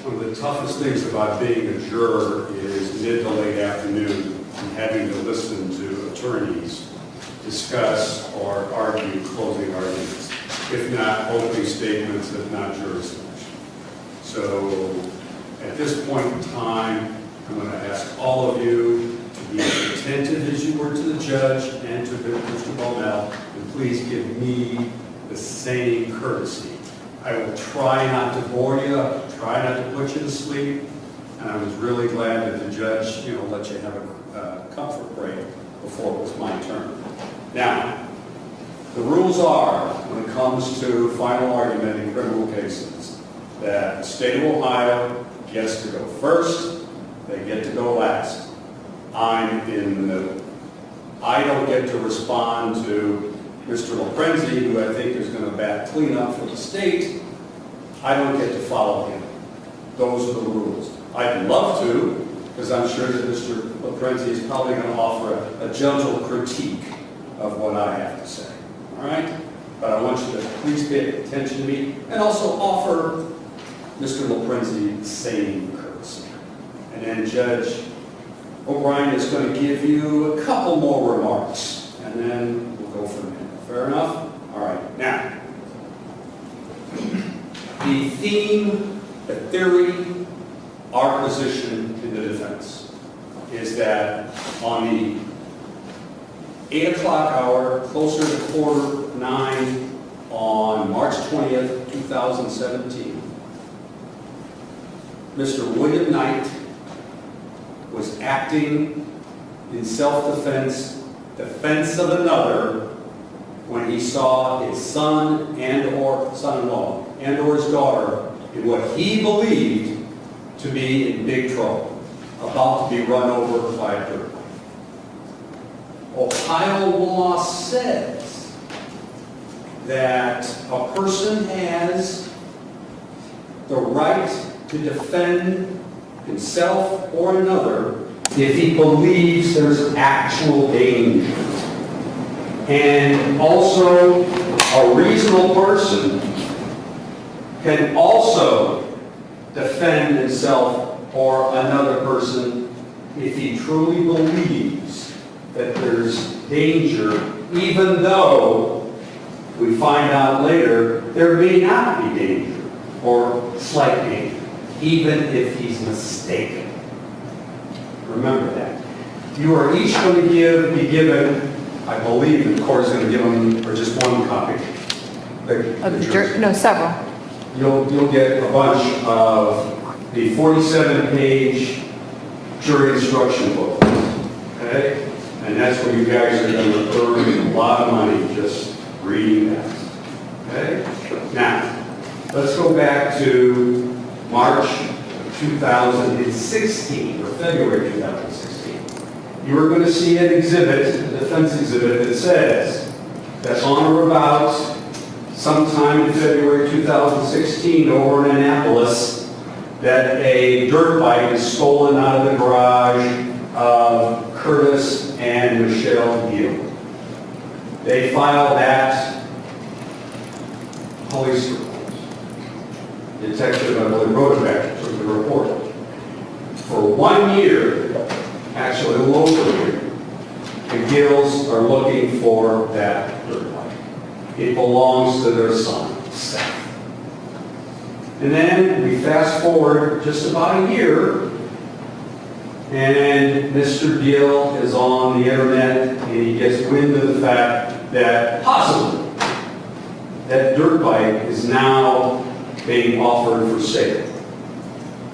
One of the toughest things about being a juror is mid to late afternoon and having to listen to attorneys discuss or argue closing arguments, if not opening statements, if not jury selection. So at this point in time, I'm going to ask all of you to be as attentive as you were to the judge and to Mr. Bonnell, and please give me the same courtesy. I will try not to bore you, try not to put you to sleep, and I was really glad that the judge, let you have a comfort break before it was my turn. Now, the rules are, when it comes to final argument in criminal cases, that the state of Ohio gets to go first, they get to go last. I'm in the middle. I don't get to respond to Mr. Loprenzi, who I think is going to bat cleanup for the state. I don't get to follow him. Those are the rules. I'd love to, because I'm sure that Mr. Loprenzi is probably going to offer a gentle critique of what I have to say. All right? But I want you to please pay attention to me and also offer Mr. Loprenzi the same courtesy. And then Judge O'Brien is going to give you a couple more remarks, and then we'll go from there. Fair enough? All right. Now, the theme, the theory, our position in the defense is that on the 8 o'clock hour, closer to 8:45 on March 20th, 2017, Mr. William Knight was acting in self-defense, defense of another, when he saw his son and or son-in-law and or his daughter in what he believed to be in big trouble, about to be run over by a dirt bike. Ohio law says that a person has the right to defend himself or another if he believes there's actual danger. And also, a reasonable person can also defend himself or another person if he truly believes that there's danger, even though we find out later there may not be danger or slight danger, even if he's mistaken. Remember that. You are each going to be given, I believe the court is going to give them, or just one copy. No, several. You'll get a bunch of the 47-page jury instruction book. Okay? And that's where you guys are going to earn a lot of money just reading that. Okay? Now, let's go back to March 2016, or February 2016. You are going to see an exhibit, a defense exhibit, that says that on or about sometime in February 2016 over in Annapolis, that a dirt bike is stolen out of the garage of Curtis and Michelle Gill. They filed that police report. Detective, I believe, wrote back to the report. For 1 year, actually a little over a year, the Gills are looking for that dirt bike. It belongs to their son, Seth. And then we fast forward just about a year, and Mr. Gill is on the internet, and he gets wind of the fact that possibly that dirt bike is now being offered for sale.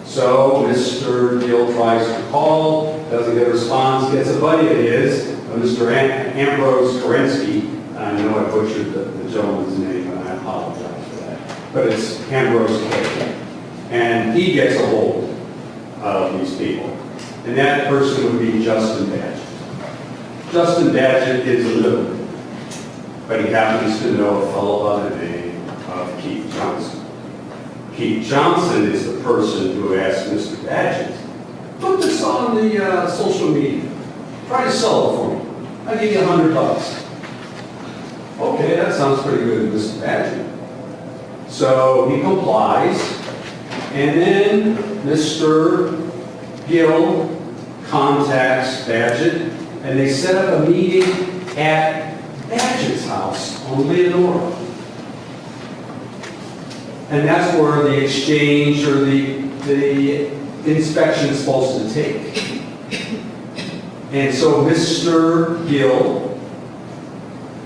So Mr. Gill tries to call, doesn't get a response, gets a buddy of his, Mr. Ambrose Kerensky. I know I butchered the gentleman's name, and I apologize for that. But it's Ambrose K. And he gets a hold of these people. And that person would be Justin Badgett. Justin Badgett is a little, but he happens to know a fellow by the name of Keith Johnson. Keith Johnson is the person who asked Mr. Badgett, put this on the social media. Try to sell it for me. I'll give you $100. Okay, that sounds pretty good, Mr. Badgett. So he complies, And then Mr. Gill contacts Badgett, and they set up a meeting at Badgett's house on Leonora. And that's where the exchange or the inspection is supposed to take. And so Mr. Gill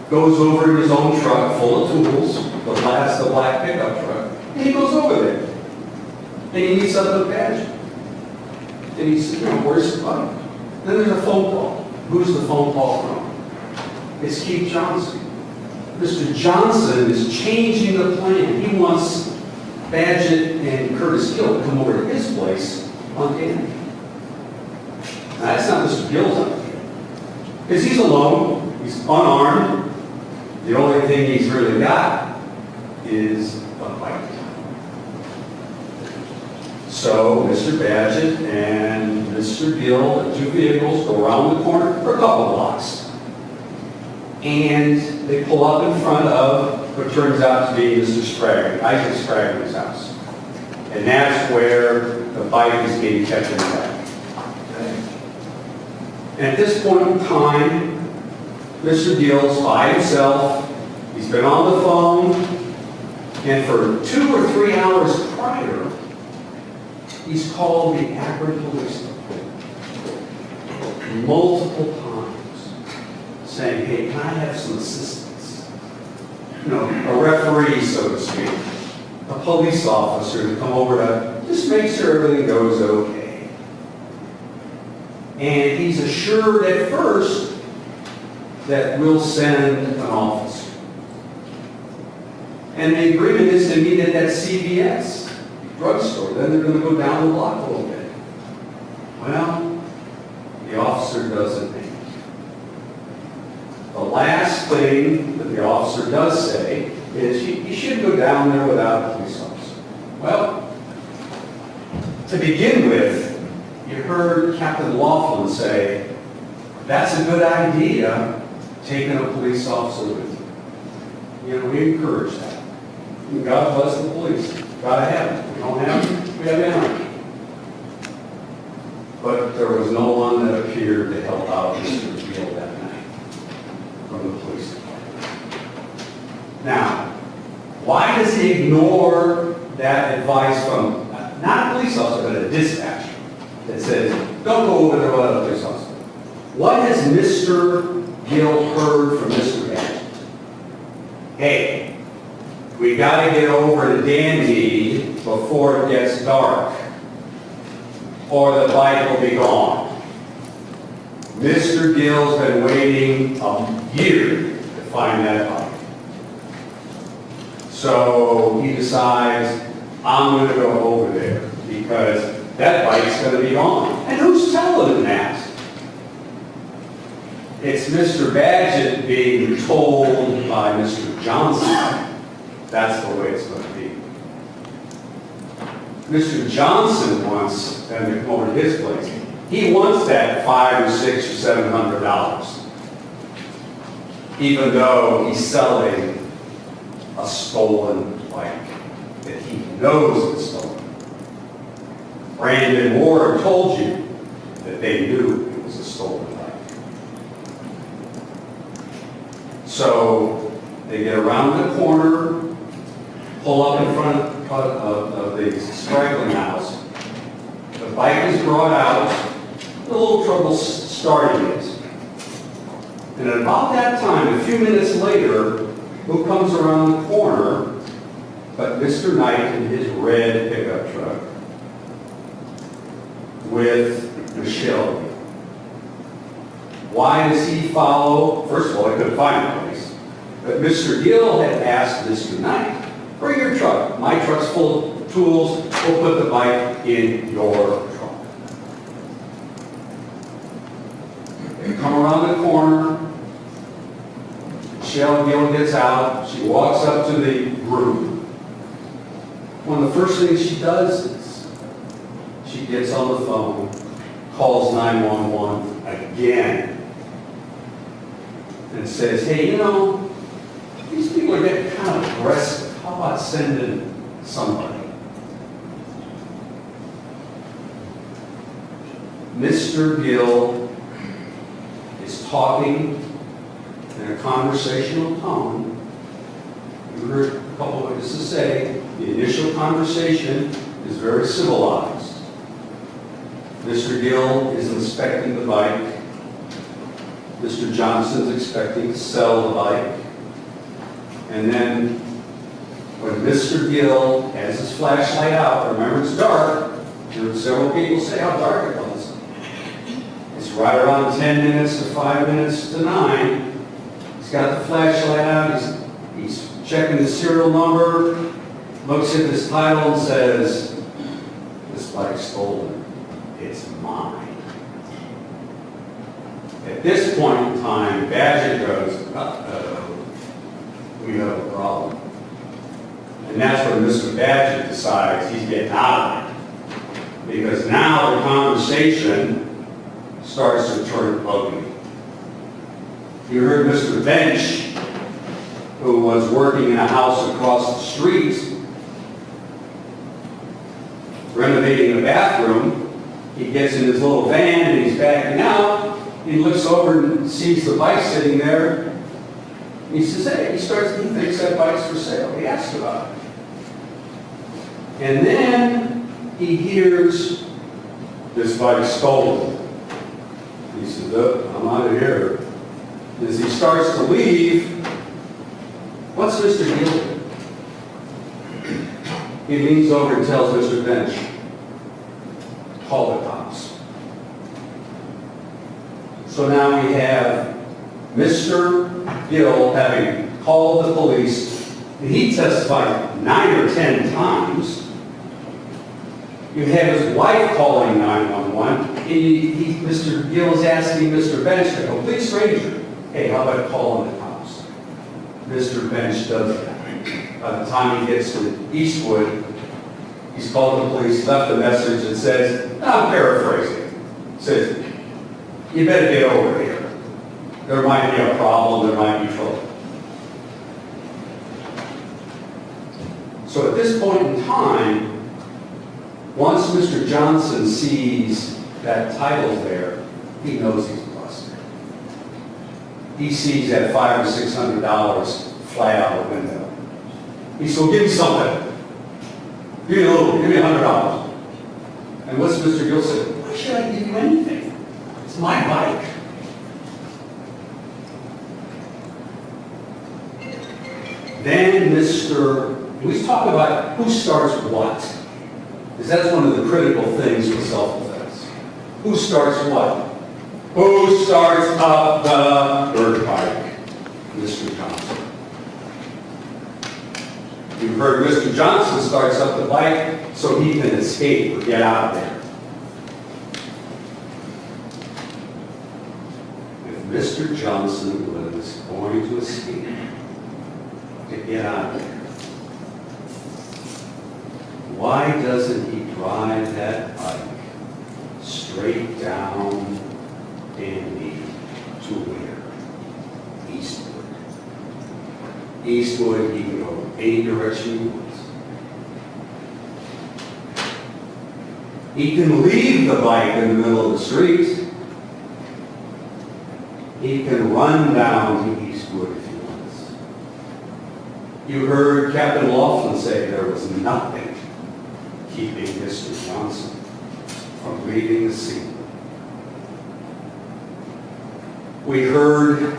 goes over in his own truck full of tools, the black pickup truck, and he goes over there. And he meets up with Badgett. And he says, where's the bike? Then there's a phone call. Who's the phone call from? It's Keith Johnson. Mr. Johnson is changing the plan. He wants Badgett and Curtis Gill to come over to his place on Danny. Now, that's not Mr. Gill's idea. Because he's alone, he's unarmed. The only thing he's really got is a bike. So Mr. Badgett and Mr. Gill, the two vehicles, go around the corner for a couple blocks. And they pull up in front of what turns out to be Mr. Spragg, Isaac Spragg's house. And that's where the bike is being kept in the back. And at this point in time, Mr. Gill's by himself. He's been on the phone, and for 2 or 3 hours prior, he's called the Akron Police Department multiple times, saying, hey, can I have some assistance? A referee, so to speak, a police officer to come over to just make sure everything goes okay. And he's assured at first that we'll send an officer. And the agreement is to meet at that CVS drugstore. Then they're going to go down the block a little bit. Well, the officer doesn't make it. The last thing that the officer does say is you shouldn't go down there without a police officer. Well, to begin with, you heard Captain Laughlin say, that's a good idea, taking a police officer with you. We encourage that. And God bless the police. Gotta have them. We don't have them, we have anarchy. But there was no one that appeared to help out Mr. Gill that night from the police department. Now, why does he ignore that advice from, not a police officer, but a dispatcher that says, don't go over there without a police officer? What has Mr. Gill heard from Mr. Badgett? Hey, we got to get over to Danby before it gets dark, or the bike will be gone. Mr. Gill's been waiting a year to find that bike. So he decides, I'm going to go over there because that bike's going to be gone. And who's telling him that? It's Mr. Badgett being told by Mr. Johnson. That's the way it's going to be. Mr. Johnson wants them to come over to his place. He wants that $500 or $600 or $700, even though he's selling a stolen bike that he knows is stolen. Brandon Ward told you that they knew it was a stolen bike. So they get around the corner, pull up in front of the straggling house. The bike is brought out. A little trouble starting it. And at about that time, a few minutes later, who comes around the corner but Mr. Knight in his red pickup truck with Michelle. Why does he follow? First of all, he couldn't find a place. But Mr. Gill had asked Mr. Knight, bring your truck. My truck's full of tools. We'll put the bike in your truck. They come around the corner. Michelle Gill gets out. She walks up to the group. One of the first things she does is she gets on the phone, calls 911 again, and says, hey, you know, these people are getting kind of aggressive. How about sending somebody? Mr. Gill is talking in a conversational tone. You heard a couple of witnesses say the initial conversation is very civilized. Mr. Gill is inspecting the bike. Mr. Johnson's expecting to sell the bike. And then when Mr. Gill has his flashlight out, remember it's dark, and several people say how dark it was. It's right around 10 minutes to 5 minutes to 9. He's got the flashlight out, he's checking the serial number, looks at this title and says, "This bike's stolen, it's mine." At this point in time, Badgett goes, "Uh-oh, we have a problem." And that's when Mr. Badgett decides he's getting out of it. Because now the conversation starts to turn ugly. You heard Mr. Bench, who was working in a house across the street, renovating a bathroom. He gets in his little van and he's backing out. He looks over and sees the bike sitting there. He says, "Hey," he thinks that bike's for sale. He asks about it. And then he hears this bike's stolen. He says, "Oh, I'm out of here." As he starts to leave, what's Mr. Gill do? He leans over and tells Mr. Bench, "Call the cops." So now we have Mr. Gill having called the police. He testified 9 or 10 times. You have his wife calling 911. Mr. Gill is asking Mr. Bench, a complete stranger, "Hey, how about calling the cops?" Mr. Bench does that. By the time he gets to Eastwood, he's called the police, left a message that says, I'm paraphrasing, says, "You better get over here. There might be a problem, there might be trouble." So at this point in time, once Mr. Johnson sees that title there, he knows he's busted. He sees that $500 or $600 fly out the window. He says, "Well, give me something. Give me $100. And what's Mr. Gill say? "Why should I give you anything? It's my bike." Then we talk about who starts what. Because that's one of the critical things with self-defense. Who starts what? Who starts up the dirt bike? Mr. Johnson. You've heard Mr. Johnson starts up the bike so he can escape or get out of there. If Mr. Johnson was going to escape, to get out of there, why doesn't he drive that bike straight down Danby to where? Eastwood. Eastwood, he can go any direction he wants. He can leave the bike in the middle of the street. He can run down to Eastwood if he wants. You heard Captain Laughlin say there was nothing keeping Mr. Johnson from leaving the scene. We heard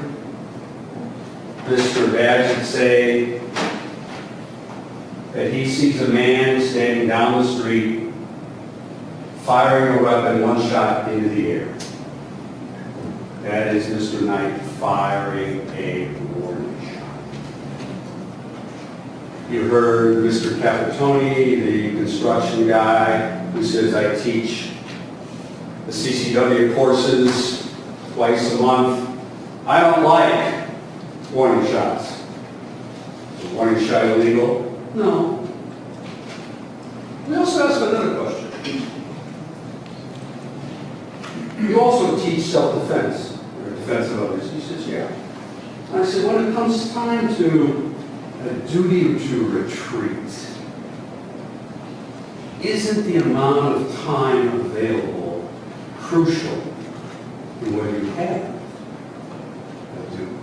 Mr. Badgett say that he sees a man standing down the street firing a weapon, one shot into the air. That is Mr. Knight firing a warning shot. You heard Mr. Capitoni, the construction guy, who says, "I teach the CCW courses twice a month. I don't like warning shots." Is a warning shot illegal? No. We also ask another question. You also teach self-defense, or defense of others. He says, "Yeah." And I said, when it comes time to a duty to retreat, isn't the amount of time available crucial in whether you have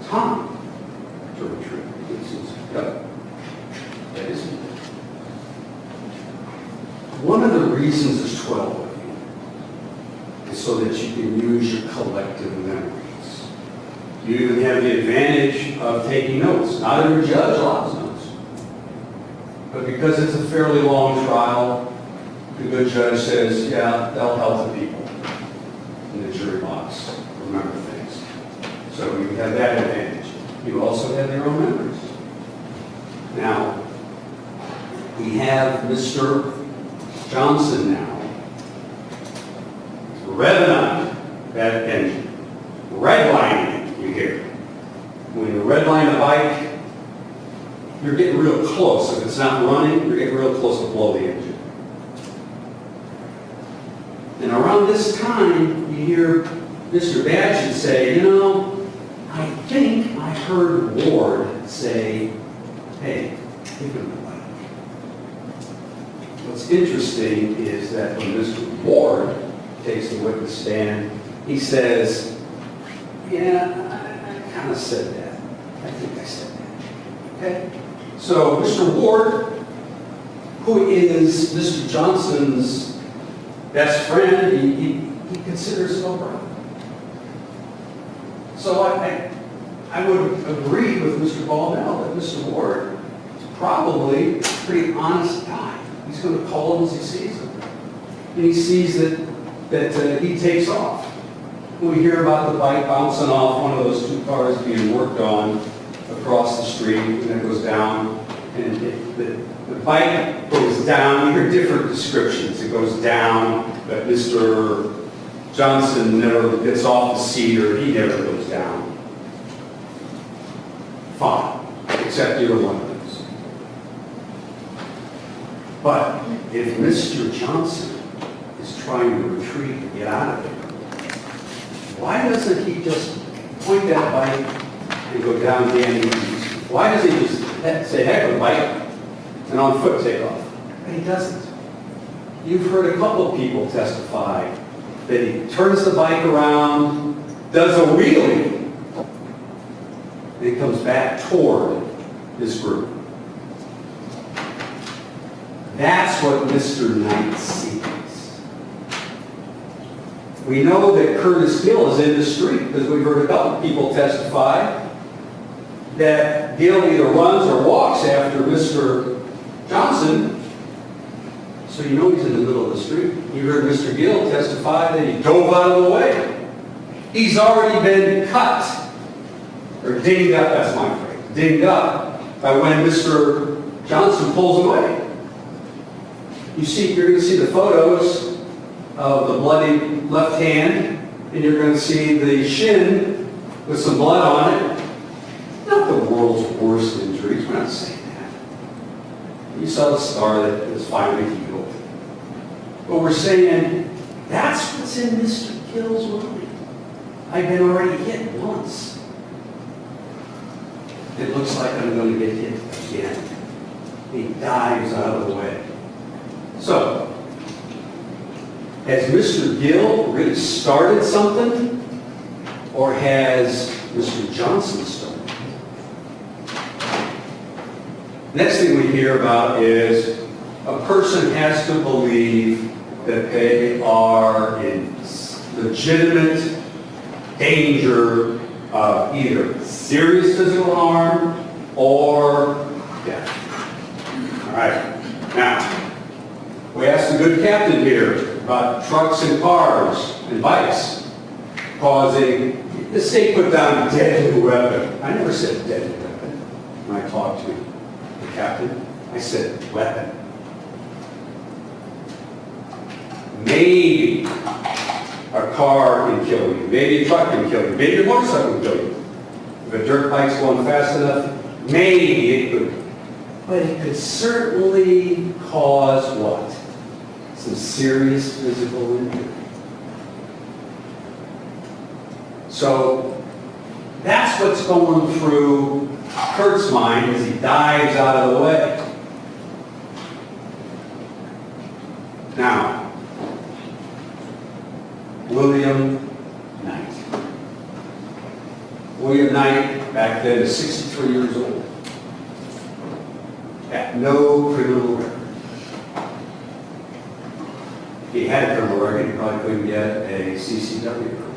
time to retreat. Yep. That is it. One of the reasons there's 12 of you is so that you can use your collective memories. You even have the advantage of taking notes. Not every judge allows notes. But because it's a fairly long trial, the good judge says, yeah, that'll help the people in the jury box remember things. So you have that advantage. You also have your own memories. Now, we have Mr. Johnson now. He's revving up that engine. Redlining, you hear. When you redline the bike, you're getting real close. If it's not running, you're getting real close to blow the engine. And around this time, you hear Mr. Batchet say, you know, I think I heard Ward say, hey, give him the bike. What's interesting is that when Mr. Ward takes the witness stand, he says, yeah, I kind of said that. I think I said that. Okay? So Mr. Ward, who is Mr. Johnson's best friend, he considers no brother. So I would agree with Mr. Baldwin that Mr. Ward is probably a pretty honest guy. He's going to call him as he sees him. And he sees that he takes off. We hear about the bike bouncing off one of those two cars being worked on across the street, and it goes down. And the bike goes down. You hear different descriptions. It goes down, but Mr. Johnson never gets off the seat, or he never goes down. Fine, except either one of those. But if Mr. Johnson is trying to retreat and get out of there, why doesn't he just point that bike and go down Danny? Why doesn't he just say, heck of a bike, and on foot take off? But he doesn't. You've heard a couple of people testify that he turns the bike around, does a wheelie, and he comes back toward his group. That's what Mr. Knight sees. We know that Curtis Gill is in the street because we've heard a couple of people testify that Gill either runs or walks after Mr. Johnson. So you know he's in the middle of the street. You heard Mr. Gill testify that he dove out of the way. He's already been cut, or dinged up, that's my phrase, dinged up by when Mr. Johnson pulls away. You're going to see the photos of the bloody left hand, and you're going to see the shin with some blood on it. Not the world's worst injuries, we're not saying that. You saw the scar that is finally healed. But we're saying, that's what's in Mr. Gill's mind. I've been already hit once. It looks like I'm going to get hit again. He dives out of the way. So, has Mr. Gill really started something, or has Mr. Johnson started? Next thing we hear about is a person has to believe that they are in legitimate danger of either serious physical harm or death. All right. Now, we asked the good captain here about trucks and cars and bikes causing, the state put down a deadly weapon. I never said deadly weapon when I talked to the captain. I said weapon. Maybe a car can kill you. Maybe a truck can kill you. Maybe a motorcycle can kill you. If a dirt bike's going fast enough, maybe it could. But it could certainly cause what? Some serious physical injury. So that's what's going through Kurt's mind as he dives out of the way. Now, William Knight. William Knight, back then, is 63 years old. Had no criminal record. If he had a criminal record, he probably couldn't get a CCW permit.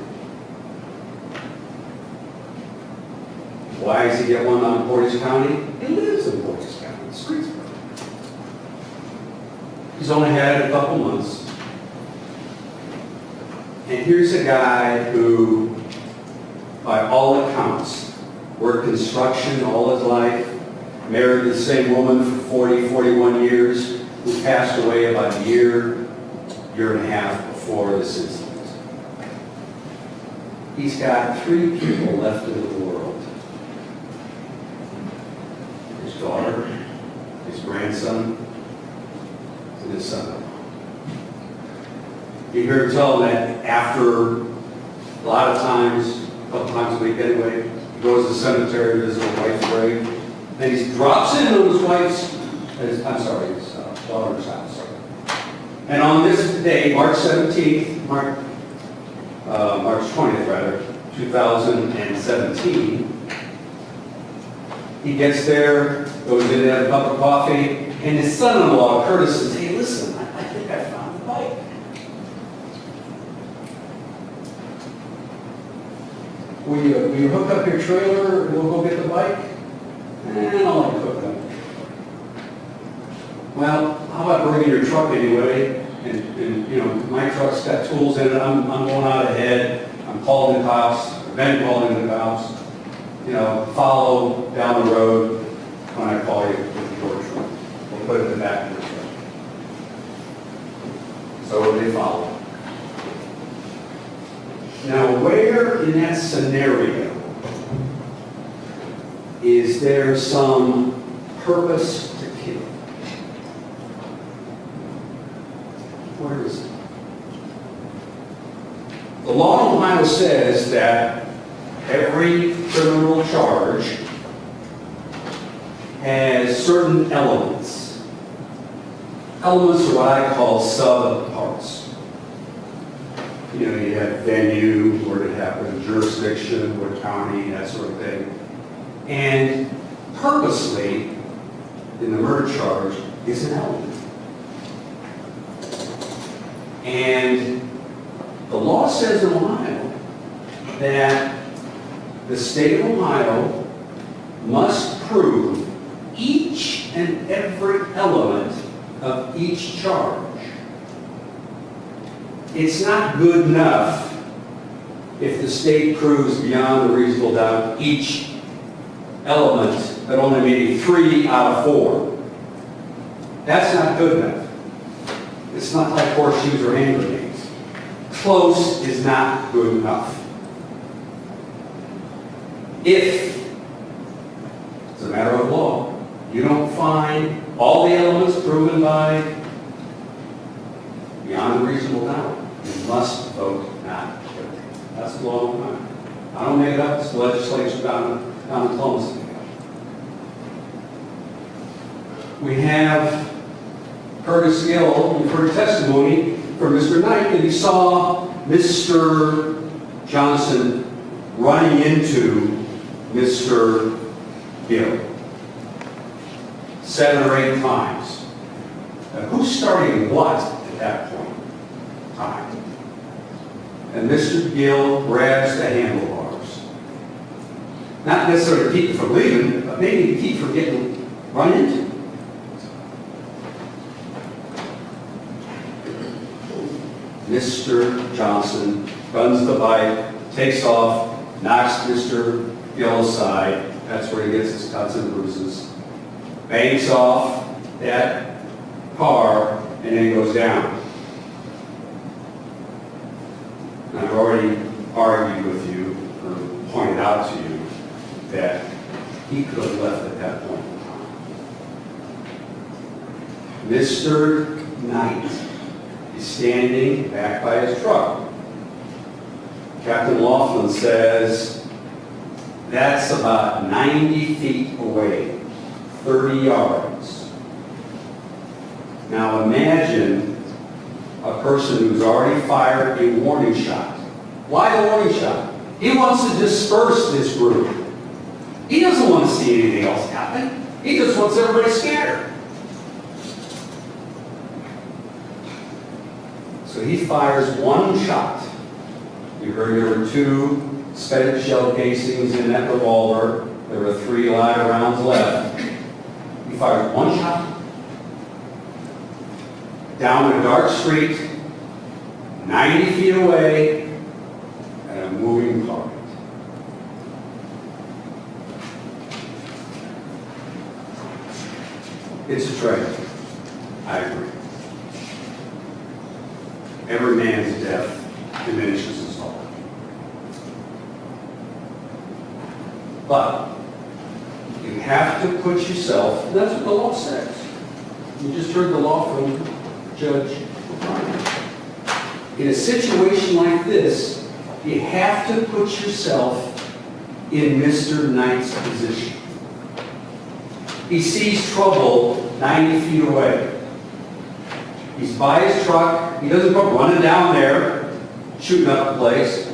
Why does he get one on Portage County? He lives in Portage County, Streetsboro. He's only had it a couple months. And here's a guy who, by all accounts, worked construction all his life, married the same woman for 40, 41 years, who passed away about a year and a half before this incident. He's got 3 people left in the world. His daughter, his grandson, and his son. You hear him tell that after a lot of times, a couple times a week anyway, he goes to the cemetery to visit his wife's grave, and he drops in on his his daughter's house. And on this day, March 17th, March 20th rather, 2017, he gets there, goes in to have a cup of coffee, and his son-in-law, Curtis, says, hey, listen, I think I found the bike. Will you hook up your trailer and we'll go get the bike? I don't like to hook up. Well, how about bringing your truck anyway? And you know, my truck's got tools in it. I'm going out ahead. I'm calling the cops. I've been calling the cops. You know, follow down the road when I call you with your truck. We'll put it in the back of the truck. So they follow. Now, where in that scenario is there some purpose to kill? Where is it? The law in Ohio says that every criminal charge has certain elements. Elements are what I call sub-parts. You know, you have venue, where it happened, jurisdiction, what county, that sort of thing. And purposely, in the murder charge, is an element. And the law says in Ohio that the state of Ohio must prove each and every element of each charge. It's not good enough if the state proves beyond a reasonable doubt each element, but only maybe 3 out of 4. That's not good enough. It's not like horseshoes or hand grenades. Close is not good enough. If, it's a matter of law, you don't find all the elements proven by beyond a reasonable doubt, you must vote not guilty. That's the law of Ohio. I don't make it up, it's the legislature down in Columbus. We have Curtis Gill, you've heard testimony from Mr. Knight that he saw Mr. Johnson running into Mr. Gill 7 or 8 times. Now, who's starting what at that point in time? And Mr. Gill grabs the handlebars. Not necessarily to keep you from leaving, but maybe to keep from getting run into. Mr. Johnson runs the bike, takes off, knocks Mr. Gill aside. That's where he gets his cuts and bruises. Banks off that car and then goes down. And I've already argued with you, or pointed out to you, that he could have left at that point in time. Mr. Knight is standing back by his truck. Captain Laughlin says that's about 90 feet away, 30 yards. Now imagine a person who's already fired a warning shot. Why the warning shot? He wants to disperse this group. He doesn't want to see anything else happen. He just wants everybody scared. So he fires one shot. You heard there were 2 spent shell casings in that revolver. There were 3 live rounds left. He fires one shot down a dark street, 90 feet away, at a moving target. It's a tragedy. I agree. Every man's death diminishes his heart. But you have to put yourself, and that's what the law says. You just heard the law from Judge O'Brien. In a situation like this, you have to put yourself in Mr. Knight's position. He sees trouble 90 feet away. He's by his truck. He doesn't go running down there, shooting up the place.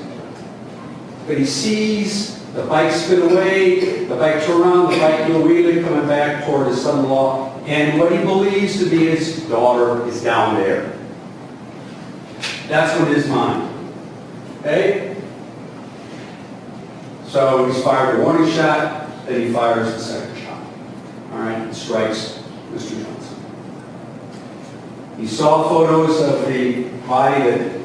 But he sees the bike spin away, the bike turn around, the bike go wheeling, coming back toward his son-in-law, and what he believes to be his daughter is down there. That's what his mind. Okay? So he's fired a warning shot, then he fires the second shot. All right, and strikes Mr. Johnson. He saw photos of the body that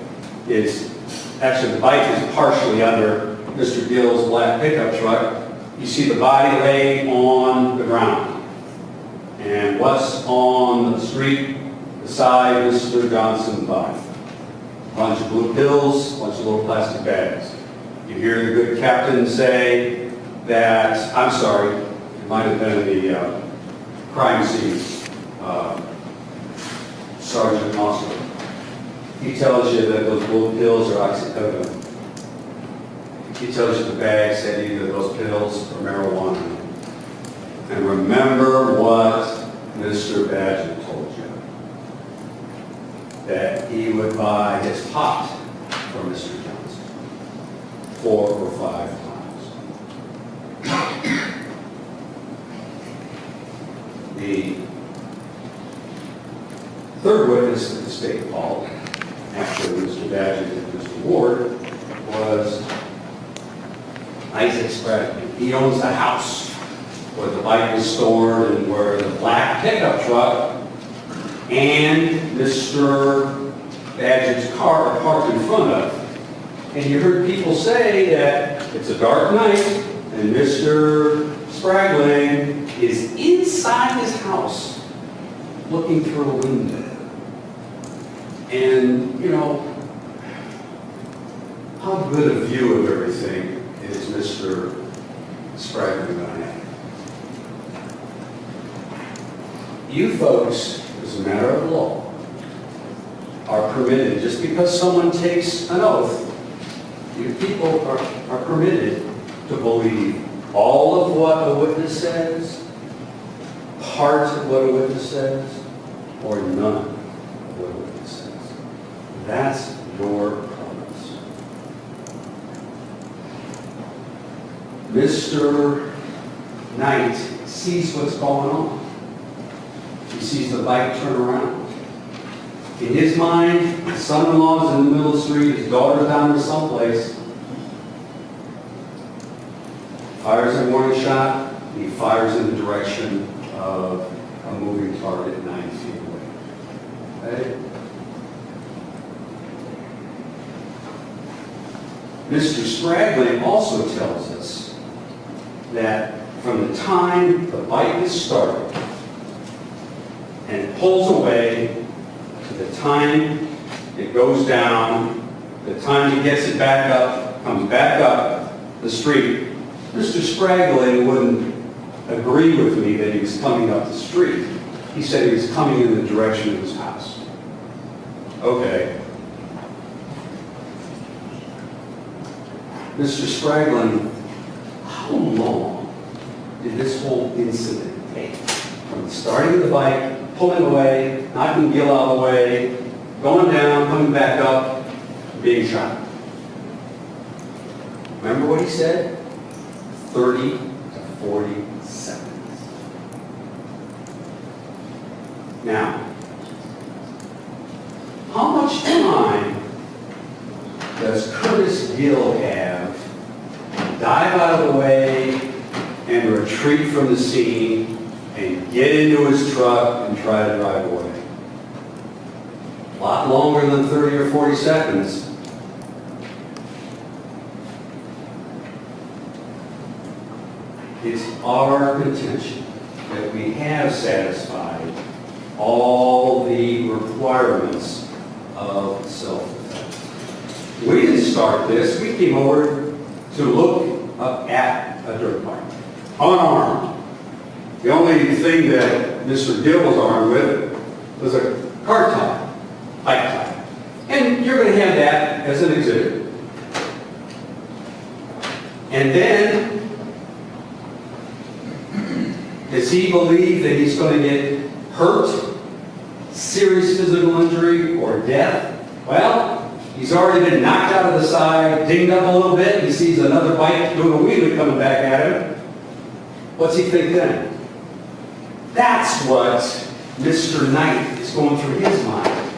is, actually the bike is partially under Mr. Gill's black pickup truck. You see the body laying on the ground. And what's on the street beside Mr. Johnson's body? A bunch of blue pills, a bunch of little plastic bags. You hear the good captain say that, I'm sorry, it might have been the crime scene, Sergeant Oscar. He tells you that those blue pills are oxycodone. He tells you the bag said either those pills or marijuana. And remember what Mr. Badger told you. That he would buy his pot from Mr. Johnson 4 or 5 times. The third witness that the state called after Mr. Badger and Mr. Ward was Isaac Sprague. He owns the house where the bike was stored and where the black pickup truck and Mr. Badger's car are parked in front of. And you heard people say that it's a dark night and Mr. Spragling is inside his house looking through a window. And, you know, how good a view of everything is Mr. Spragling going to have? You folks, as a matter of law, are permitted, just because someone takes an oath, you people are permitted to believe all of what a witness says, part of what a witness says, or none of what a witness says. That's your promise. Mr. Knight sees what's going on. He sees the bike turn around. In his mind, his son-in-law is in the middle of the street, his daughter's down there someplace. Fires a warning shot, he fires in the direction of a moving target 90 feet away. Okay? Mr. Spragling also tells us that from the time the bike is started and pulls away to the time it goes down, the time he gets it back up, comes back up the street, Mr. Spragling wouldn't agree with me that he was coming up the street. He said he was coming in the direction of his house. Okay. Mr. Spragling, how long did this whole incident take? From the starting of the bike, pulling away, knocking Gil out of the way, going down, coming back up, being shot. Remember what he said? 30 to 40 seconds. Now, how much time does Curtis Gill have to dive out of the way and retreat from the scene and get into his truck and try to drive away? A lot longer than 30 or 40 seconds. It's our contention that we have satisfied all the requirements of self-defense. We didn't start this. We came over to look up at a dirt bike, unarmed. The only thing that Mr. Gill was armed with was a car tie, bike tie. And you're going to have that as an exhibit. And then, does he believe that he's going to get hurt, serious physical injury, or death? Well, he's already been knocked out of the side, dinged up a little bit. He sees another bike doing a wheelie coming back at him. What's he think then? That's what Mr. Knight is going through his mind.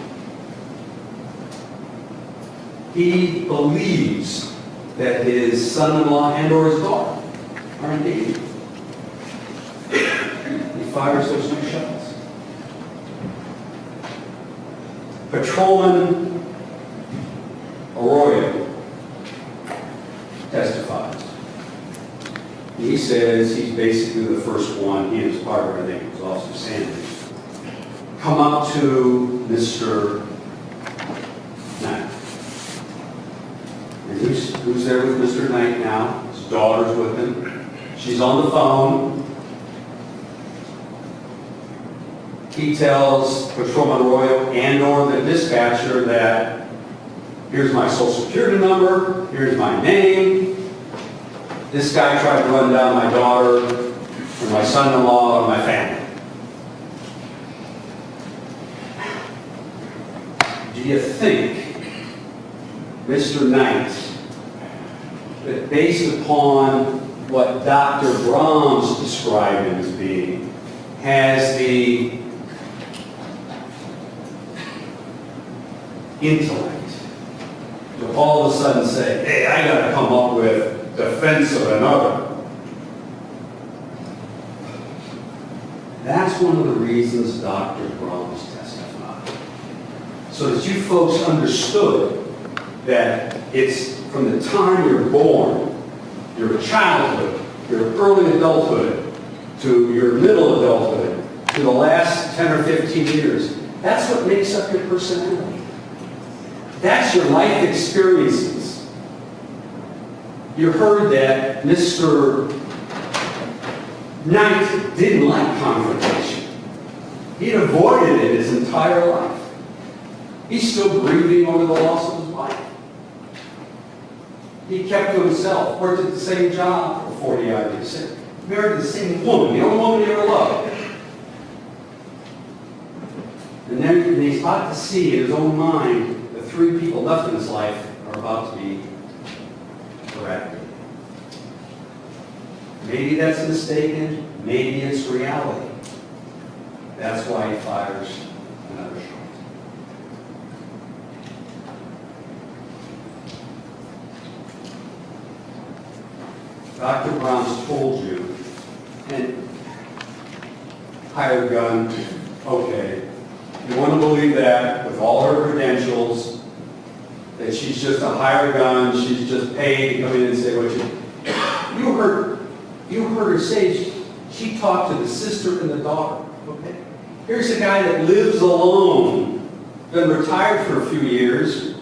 He believes that his son-in-law and or his daughter are in danger. He fires those 2 shots. Patrolman Arroyo testifies. He says he's basically the first one, he and his partner, I think it was Officer Sanders, come up to Mr. Knight. And who's there with Mr. Knight now? His daughter's with him. She's on the phone. He tells Patrolman Arroyo and or the dispatcher that here's my social security number, here's my name. This guy tried to run down my daughter, or my son-in-law, or my family. Do you think, Mr. Knight, that based upon what Dr. Brahms described him as being, has the intellect to all of a sudden say, hey, I got to come up with defense of another? That's one of the reasons Dr. Brahms testified. So that you folks understood that it's from the time you're born, your childhood, your early adulthood, to your middle adulthood, to the last 10 or 15 years. That's what makes up your personality. That's your life experiences. You heard that Mr. Knight didn't like confrontation. He'd avoided it his entire life. He's still grieving over the loss of his wife. He kept to himself, worked at the same job for 40-odd years, married the same woman, the only woman he ever loved. And then he's about to see in his own mind the 3 people left in his life are about to be eradicated. Maybe that's mistaken, maybe it's reality. That's why he fires another shot. Dr. Brahms told you, and hired gun, okay, you want to believe that with all her credentials, that she's just a hired gun, she's just paid to come in and say what you heard her say she talked to the sister and the daughter. Okay? Here's a guy that lives alone, been retired for a few years.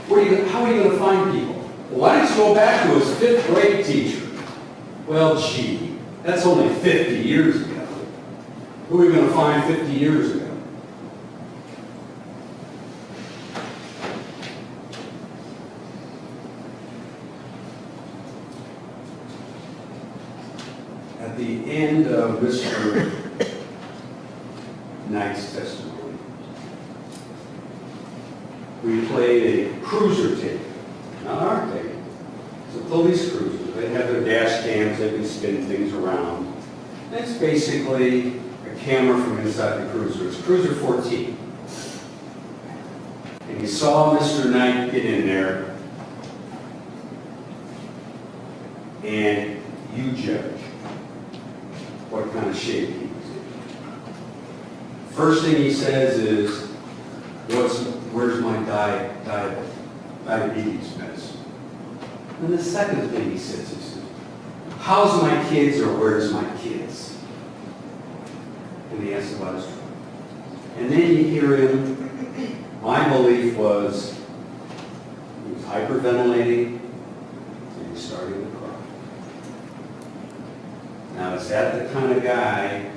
How are you going to find people? Well, why don't you go back to his 5th grade teacher? Well, gee, that's only 50 years ago. Who are we going to find 50 years ago? At the end of Mr. Knight's testimony, we played a cruiser tape, not our tape. It's a police cruiser. They have their dash cams, they can spin things around. It's basically a camera from inside the cruiser. It's Cruiser 14. And you saw Mr. Knight get in there, and you judge what kind of shape he was in. First thing he says is, where's my diabetes medicine? And the second thing he says is, how's my kids, or where's my kids? And he asks about his truck. And then you hear him, my belief was, he was hyperventilating, and he was starting to cry. Now, is that the kind of guy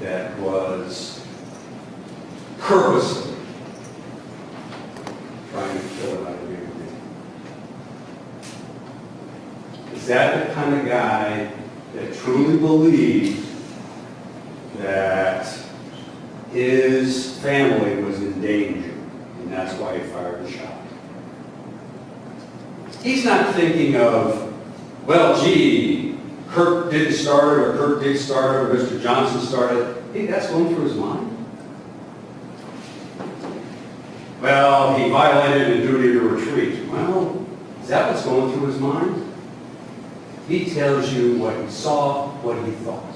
that was purposely trying to kill another human being? Is that the kind of guy that truly believed that his family was in danger, and that's why he fired the shot? He's not thinking of, well, gee, Kirk didn't start it, or Kirk did start it, or Mr. Johnson started. Hey, that's going through his mind. Well, he violated the duty to retreat. Well, is that what's going through his mind? He tells you what he saw, what he thought.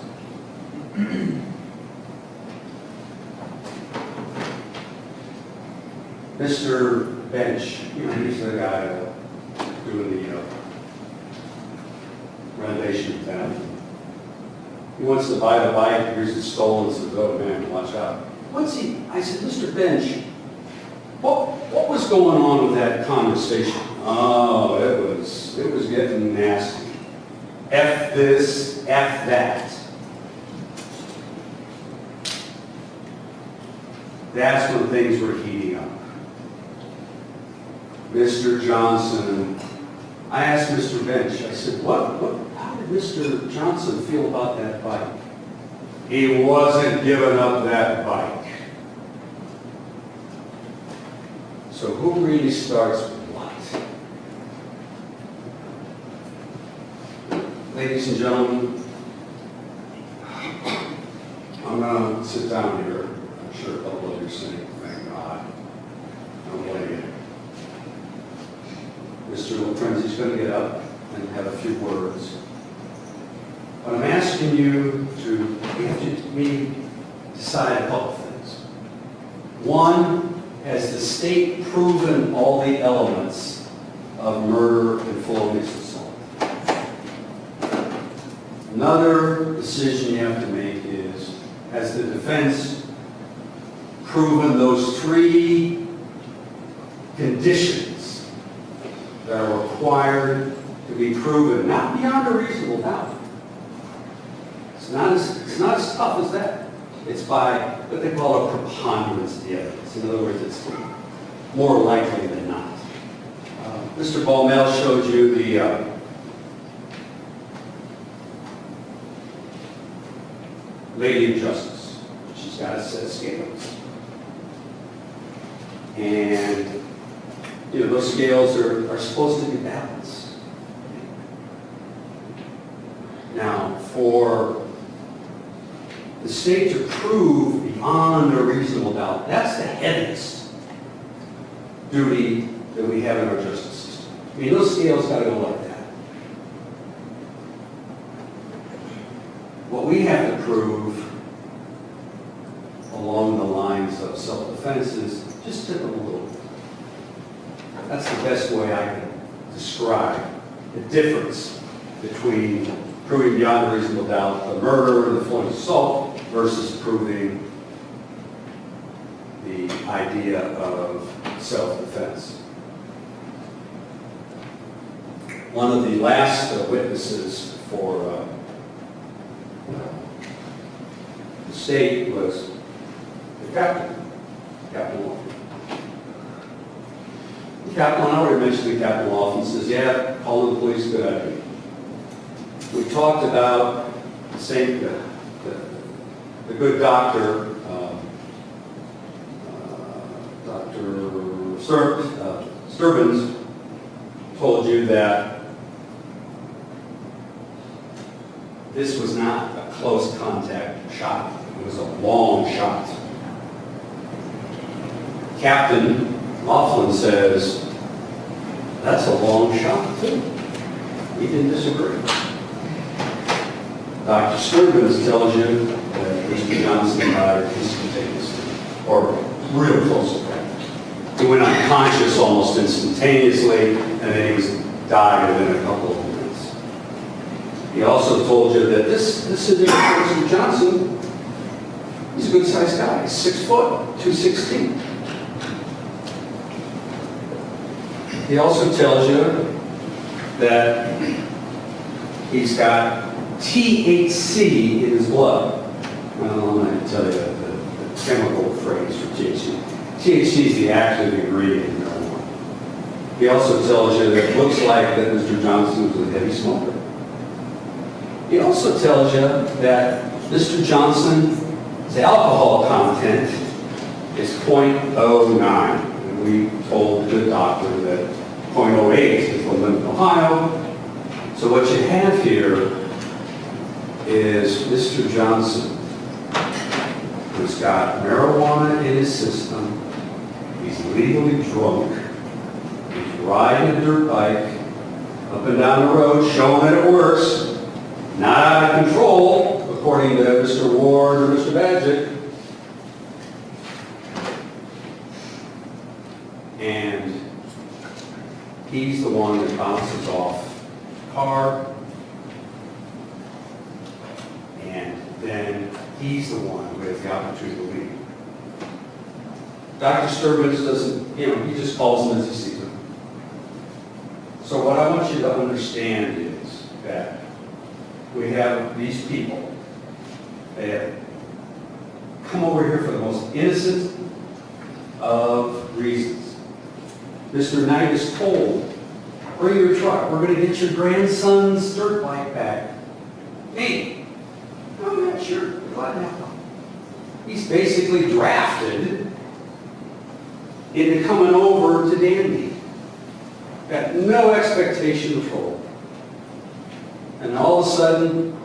Mr. Bench, he's the guy doing the renovation of town. He wants to buy the bike, hears it's stolen, and says, oh man, watch out. I said, Mr. Bench, what was going on with that conversation? Oh, it was getting nasty. F this, F that. That's when things were heating up. Mr. Johnson, I asked Mr. Bench, I said, how did Mr. Johnson feel about that bike? He wasn't giving up that bike. So who really starts with what? Ladies and gentlemen, I'm going to sit down here. I'm sure a couple of you are saying, thank God. I don't blame you. Mr. Lorenzi's going to get up and have a few words. But I'm asking you to decide a couple things. One, has the state proven all the elements of murder and felonious assault? Another decision you have to make is, has the defense proven those three conditions that are required to be proven, not beyond a reasonable doubt? It's not as tough as that. It's by what they call a preponderance of the evidence. In other words, it's more likely than not. Mr. Baumel showed you the Lady of Justice. She's got a set of scales. And those scales are supposed to be balanced. Now, for the state to prove beyond a reasonable doubt, that's the heaviest duty that we have in our justice system. I mean, those scales got to go like that. What we have to prove along the lines of self-defense is just tip them a little bit. That's the best way I can describe the difference between proving beyond a reasonable doubt the murder and the felonious assault versus proving the idea of self-defense. One of the last witnesses for the state was the captain, Captain Lawton. Captain, I already mentioned the Captain Lawton says, yeah, calling the police, good idea. We talked about the good doctor, Dr. Sturbins told you that this was not a close contact shot. It was a long shot. Captain Laughlin says, that's a long shot too. We didn't disagree. Dr. Sturbins tells you that Mr. Johnson died instantaneously, or real close to that. He went unconscious almost instantaneously, and then he was died within a couple of minutes. He also told you that this individual, Mr. Johnson, he's a good-sized guy. He's 6 foot, 216. He also tells you that he's got THC in his blood. Well, I'm not going to tell you the chemical phrase for THC. THC is the active ingredient in marijuana. He also tells you that it looks like that Mr. Johnson was a heavy smoker. He also tells you that Mr. Johnson's alcohol content is 0.09. And we told the doctor that 0.08 is the limit in Ohio. So what you have here is Mr. Johnson, who's got marijuana in his system. He's legally drunk. He's riding a dirt bike up and down the road, showing that it works. Not out of control, according to Mr. Ward or Mr. Badgett. And he's the one that bounces off the car. And then he's the one who has the opportunity to leave. Dr. Sturbins doesn't, he just calls them as he sees them. So what I want you to understand is that we have these people. They have come over here for the most innocent of reasons. Mr. Knight is told, bring your truck. We're going to get your grandson's dirt bike back. Hey, I'm not sure what happened. He's basically drafted into coming over to Danby. Got no expectation of trouble. And all of a sudden,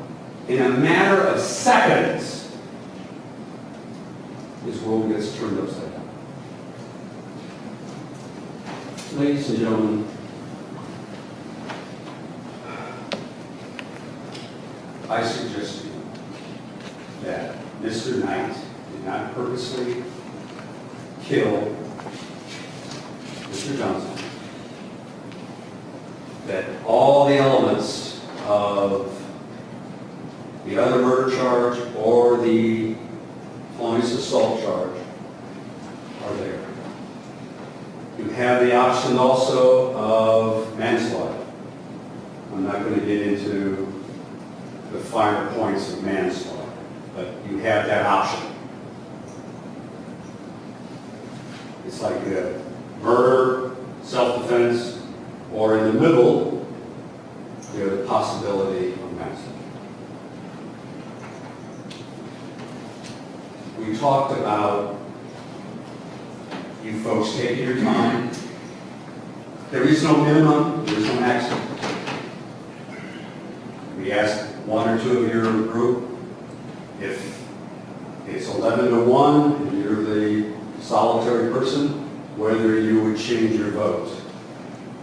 in a matter of seconds, his world gets turned upside down. Ladies and gentlemen, I suggest to you that Mr. Knight did not purposely kill Mr. Johnson. That all the elements of the other murder charge or the felonious assault charge are there. You have the option also of manslaughter. I'm not going to get into the finer points of manslaughter, but you have that option. It's like murder, self-defense, or in the middle, you have the possibility of manslaughter. We talked about you folks taking your time. There is no minimum, there is no maximum. We asked one or two of your group if it's 11-1 and you're the solitary person, whether you would change your vote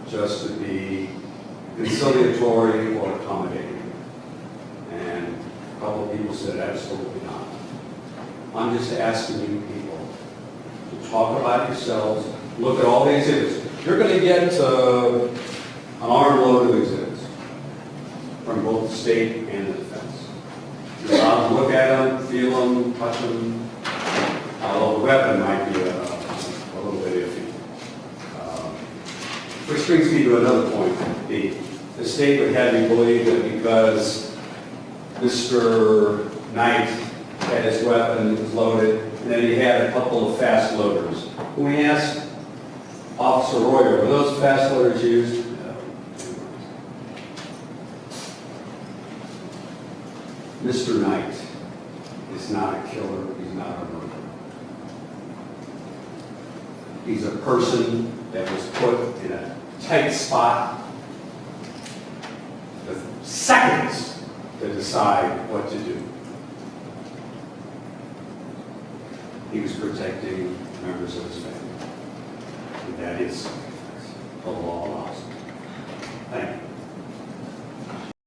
just to be conciliatory or accommodating. And a couple of people said absolutely not. I'm just asking you people to talk about yourselves, look at all the exhibits. You're going to get an armload of exhibits from both the state and the defense. You're allowed to look at them, feel them, touch them. Although the weapon might be a little bit iffy. Which brings me to another point. The state would have you believe that because Mr. Knight had his weapon, it was loaded, and then he had a couple of fast loaders. When we asked Officer Royer, were those fast loaders used? No. Mr. Knight is not a killer, he's not a murderer. He's a person that was put in a tight spot with seconds to decide what to do. He was protecting members of his family. And that is the law allows. Thank you.